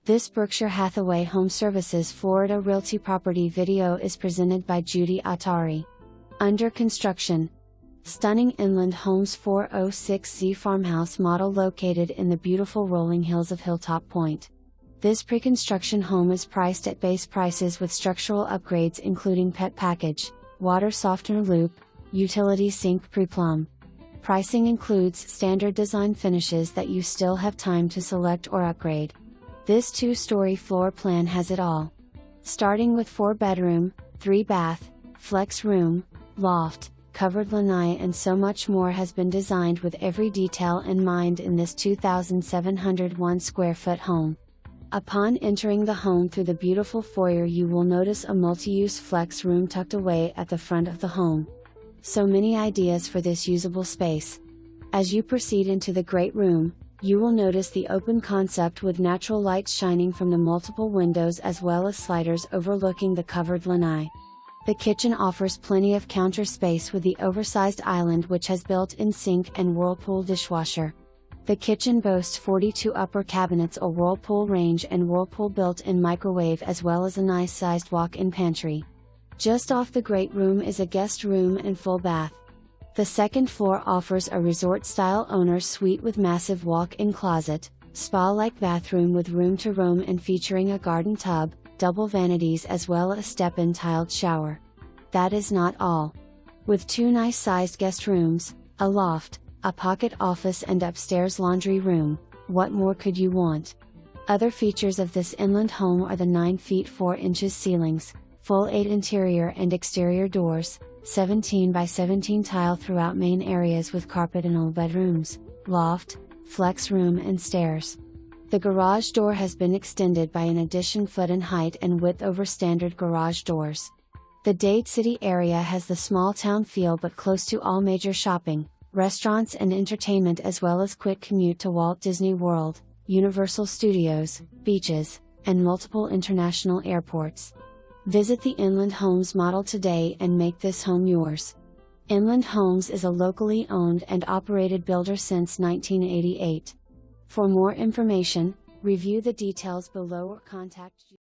This Berkshire Hathaway HomeServices Florida Realty property video is presented by Judy Atari. Under construction. Stunning Inland Homes 406Z farmhouse model located in the beautiful rolling hills of Hilltop Point. This pre-construction home is priced at base prices with structural upgrades including pet package, water softener loop, utility sink preplumb. Pricing includes standard design finishes that you still have time to select or upgrade. This 2-story floor plan has it all. Starting with 4-bedroom, 3-bath, flex room, loft, covered lanai and so much more has been designed with every detail in mind in this 2,701 square foot home. Upon entering the home through the beautiful foyer, you will notice a multi-use flex room tucked away at the front of the home. So many ideas for this usable space. As you proceed into the great room, you will notice the open concept with natural light shining from the multiple windows as well as sliders overlooking the covered lanai. The kitchen offers plenty of counter space with the oversized island which has built-in sink and Whirlpool dishwasher. The kitchen boasts 42 upper cabinets, a Whirlpool range and Whirlpool built-in microwave as well as a nice-sized walk-in pantry. Just off the great room is a guest room and full bath. The second floor offers a resort-style owner's suite with massive walk-in closet, spa-like bathroom with room to roam and featuring a garden tub, double vanities as well as step-in tiled shower. That is not all. With 2 nice-sized guest rooms, a loft, a pocket office and upstairs laundry room, what more could you want? Other features of this inland home are the 9 feet 4 inches ceilings, full 8 interior and exterior doors, 17 by 17 tile throughout main areas with carpet and all bedrooms, loft, flex room and stairs. The garage door has been extended by an additional foot in height and width over standard garage doors. The Dade City area has the small town feel but close to all major shopping, restaurants and entertainment as well as quick commute to Walt Disney World, Universal Studios, beaches, and multiple international airports. Visit the Inland Homes model today and make this home yours. Inland Homes is a locally owned and operated builder since 1988. For more information, review the details below or contact